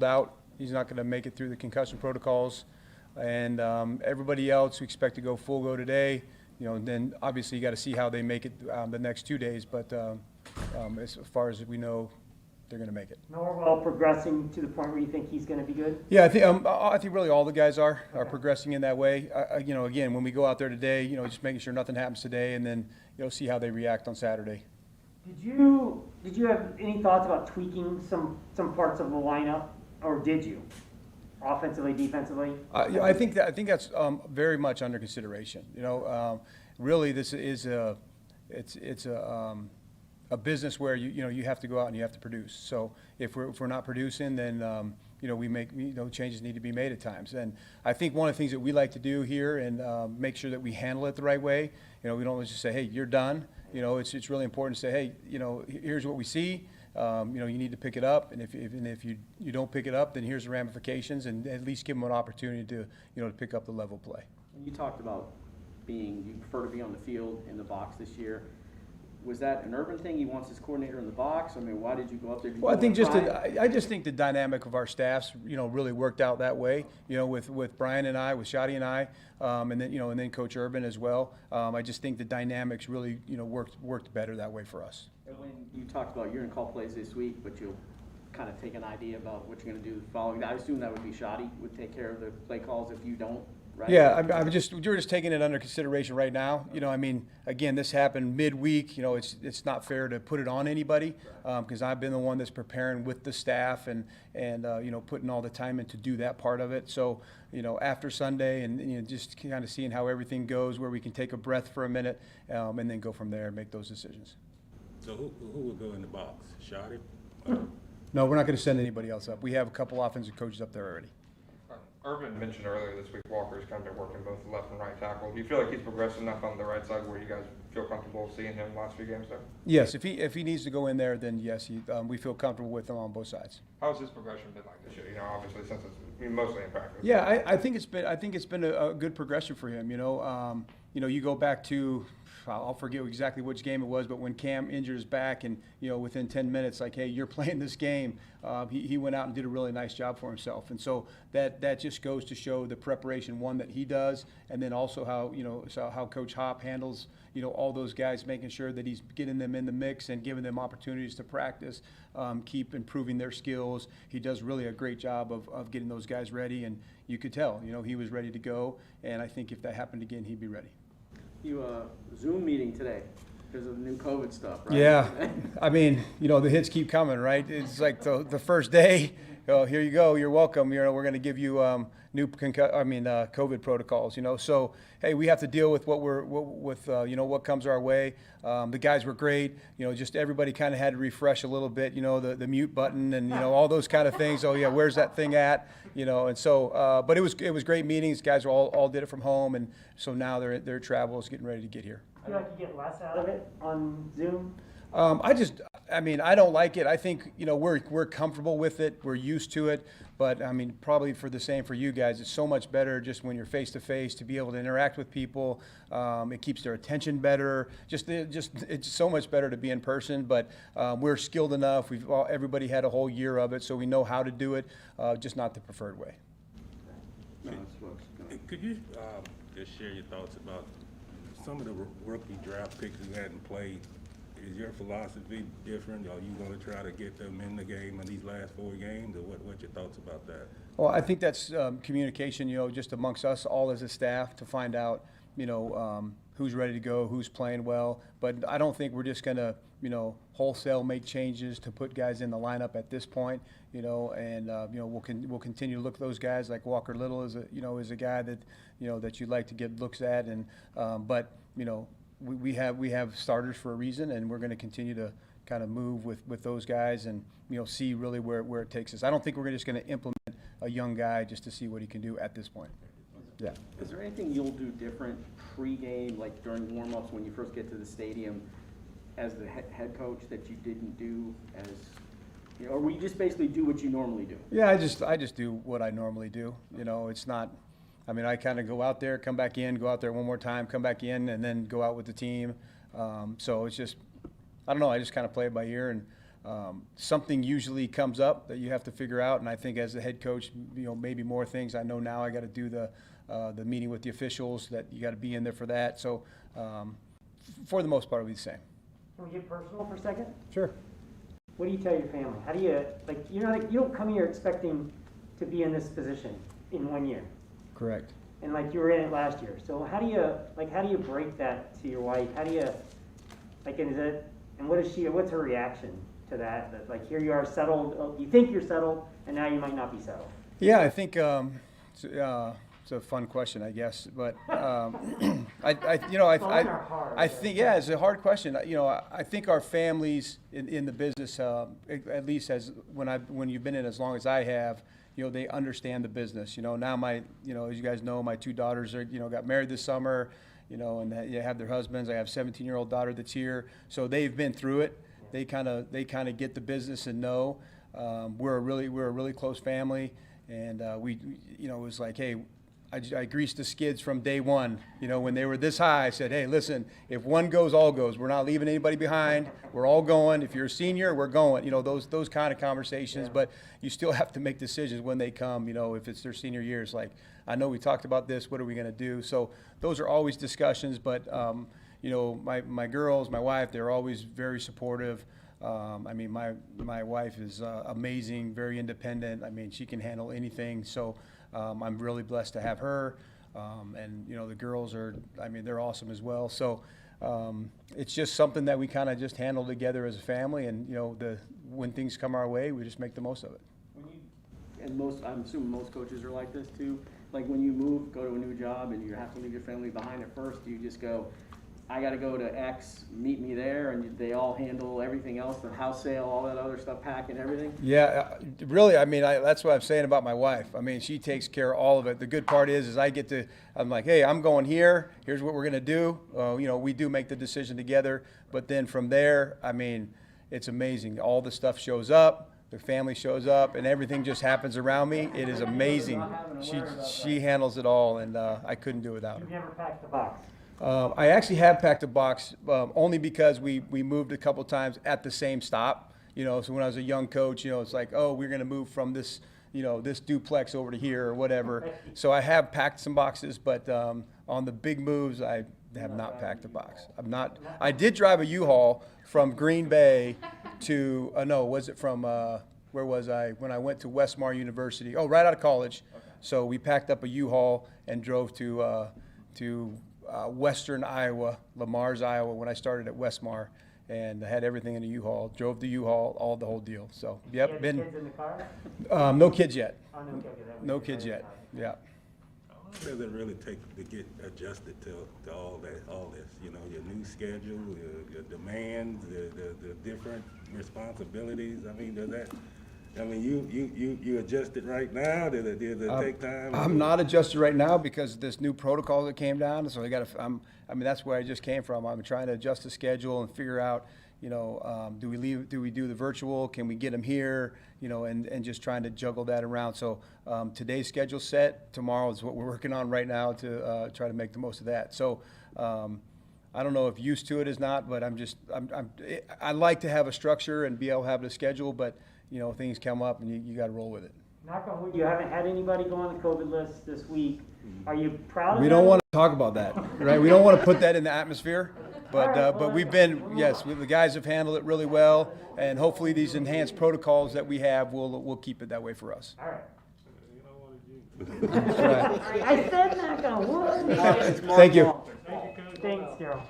out. He's not going to make it through the concussion protocols. And everybody else we expect to go full go today. Then obviously you got to see how they make it the next 2 days. But as far as we know, they're going to make it. Norwell progressing to the point where you think he's going to be good? Yeah, I think really all the guys are progressing in that way. Again, when we go out there today, just making sure nothing happens today, and then see how they react on Saturday. Did you have any thoughts about tweaking some parts of the lineup, or did you, offensively, defensively? I think that's very much under consideration. Really, this is it's a business where you have to go out and you have to produce. So if we're not producing, then we make changes need to be made at times. And I think one of the things that we like to do here and make sure that we handle it the right way. We don't just say, hey, you're done. It's really important to say, hey, here's what we see. You need to pick it up, and if you don't pick it up, then here's the ramifications, and at least give them an opportunity to to pick up the level play. You talked about you prefer to be on the field in the box this year. Was that an Urban thing? He wants his coordinator in the box. I mean, why did you go up there? Well, I think I just think the dynamic of our staffs, really worked out that way. With Brian and I, with Shadi and I, and then Coach Urban as well. I just think the dynamics really, worked better that way for us. And when you talked about you're going to call plays this week, but you'll kind of take an idea about what you're going to do the following. I assume that would be Shadi would take care of the play calls if you don't. Right? Yeah, we're just taking it under consideration right now. Again, this happened midweek. It's not fair to put it on anybody because I've been the one that's preparing with the staff and putting all the time in to do that part of it. So, after Sunday and just kind of seeing how everything goes, where we can take a breath for a minute and then go from there and make those decisions. So who will go in the box? Shadi? No, we're not going to send anybody else up. We have a couple offensive coaches up there already. Urban mentioned earlier this week Walker's kind of been working both left and right tackle. Do you feel like he's progressed enough on the right side where you guys feel comfortable seeing him last few games there? Yes, if he needs to go in there, then yes, we feel comfortable with him on both sides. How's his progression been like this year? Obviously since it's mostly in practice. Yeah, I think it's been a good progression for him. You go back to I'll forget exactly which game it was, but when Cam injured his back and, within 10 minutes, like, hey, you're playing this game, he went out and did a really nice job for himself. And so that just goes to show the preparation, one, that he does, and then also how Coach Hop handles, all those guys, making sure that he's getting them in the mix and giving them opportunities to practice, keep improving their skills. He does really a great job of getting those guys ready, and you could tell, he was ready to go, and I think if that happened again, he'd be ready. You Zoom meeting today because of the new COVID stuff, right? Yeah, I mean, the hits keep coming, right? It's like the first day, here you go, you're welcome. We're going to give you new COVID protocols. So hey, we have to deal with what comes our way. The guys were great. Just everybody kind of had to refresh a little bit. The mute button and all those kind of things. Oh yeah, where's that thing at? And so, but it was great meetings. Guys all did it from home, and so now their travel is getting ready to get here. I feel like you get less out of it on Zoom. I don't like it. I think, we're comfortable with it. We're used to it. But, probably for the same for you guys, it's so much better just when you're face-to-face to be able to interact with people. It keeps their attention better. It's so much better to be in person. But we're skilled enough. Everybody had a whole year of it, so we know how to do it, just not the preferred way. Could you just share your thoughts about some of the rookie draft picks who hadn't played? Is your philosophy different? Are you going to try to get them in the game in these last 4 games, or what's your thoughts about that? Well, I think that's communication, just amongst us all as a staff to find out, who's ready to go, who's playing well. But I don't think we're just going to, wholesale make changes to put guys in the lineup at this point, and we'll continue to look at those guys like Walker Little is a guy that, that you'd like to get looks at, and but we have starters for a reason, and we're going to continue to kind of move with those guys and see really where it takes us. I don't think we're just going to implement a young guy just to see what he can do at this point. Yeah. Is there anything you'll do different pregame, like during warm-ups when you first get to the stadium, as the head coach that you didn't do or will you just basically do what you normally do? Yeah, I just do what I normally do. It's not. I kind of go out there, come back in, go out there one more time, come back in, and then go out with the team. So it's just, I don't know, I just kind of play it by ear, and something usually comes up that you have to figure out. And I think as the head coach, maybe more things. I know now I got to do the meeting with the officials, that you got to be in there for that. So for the most part, it'll be the same. Can we get personal for a second? Sure. What do you tell your family? How do you, you don't come here expecting to be in this position in 1 year. Correct. And you were in it last year. So how do you break that to your wife? How do you, and what's her reaction to that? That here you are settled, you think you're settled, and now you might not be settled. Yeah, I think it's a fun question, I guess. But I think, yeah, it's a hard question. I think our families in the business, at least when you've been in as long as I have, they understand the business. Now as you guys know, my 2 daughters are, got married this summer, and they have their husbands. I have a 17-year-old daughter that's here, so they've been through it. They kind of get the business and know. We're a really close family, and it was like, hey, I greased the skids from day one. When they were this high, I said, hey, listen, if one goes, all goes. We're not leaving anybody behind. We're all going. If you're a senior, we're going. Those kind of conversations. Yeah. But you still have to make decisions when they come. If it's their senior years, I know we talked about this. What are we going to do? So those are always discussions. But my girls, my wife, they're always very supportive. My wife is amazing, very independent. She can handle anything. So I'm really blessed to have her. And the girls are, they're awesome as well. So it's just something that we kind of just handle together as a family. And when things come our way, we just make the most of it. I'm assuming most coaches are like this too. When you go to a new job and you have to leave your family behind at first, do you just go, I got to go to X, meet me there, and they all handle everything else, the house sale, all that other stuff, packing everything? Yeah, really, that's what I'm saying about my wife. She takes care of all of it. The good part is I'm like, hey, I'm going here. Here's what we're going to do. We do make the decision together. But then from there, it's amazing. All the stuff shows up. The family shows up, and everything just happens around me. It is amazing. She handles it all, and I couldn't do it without her. You've never packed the box. I actually have packed a box only because we moved a couple times at the same stop. So when I was a young coach, it's like, oh, we're going to move from this, this duplex over to here or whatever. So I have packed some boxes, but on the big moves, I have not packed a box. I did drive a U-Haul from Green Bay to, where was I? When I went to Westmar University. Oh, right out of college. Okay. So we packed up a U-Haul and drove to Western Iowa, Lamar's, Iowa, when I started at Westmar, and I had everything in a U-Haul. Drove the U-Haul, the whole deal. So, yep. You had kids in the car? No kids yet. Oh, no kids yet. Yeah. What does it really take to get adjusted to all this? Your new schedule, your demands, the different responsibilities. Does that? You adjusted right now? Did it take time? I'm not adjusted right now because of this new protocol that came down. So that's where I just came from. I'm trying to adjust the schedule and figure out, do we do the virtual? Can we get them here? And just trying to juggle that around. So today's schedule's set. Tomorrow is what we're working on right now to try to make the most of that. So I don't know if used to it is not, but I like to have a structure and be able to have the schedule, but things come up and you got to roll with it. Knock on wood, you haven't had anybody go on the COVID list this week. Are you proud of that? We don't want to talk about that, right? We don't want to put that in the atmosphere, but we've been, yes, the guys have handled it really well, and hopefully these enhanced protocols that we have will keep it that way for us. All right. That's right. I said knock on wood. Thank you. Thanks, Darrell.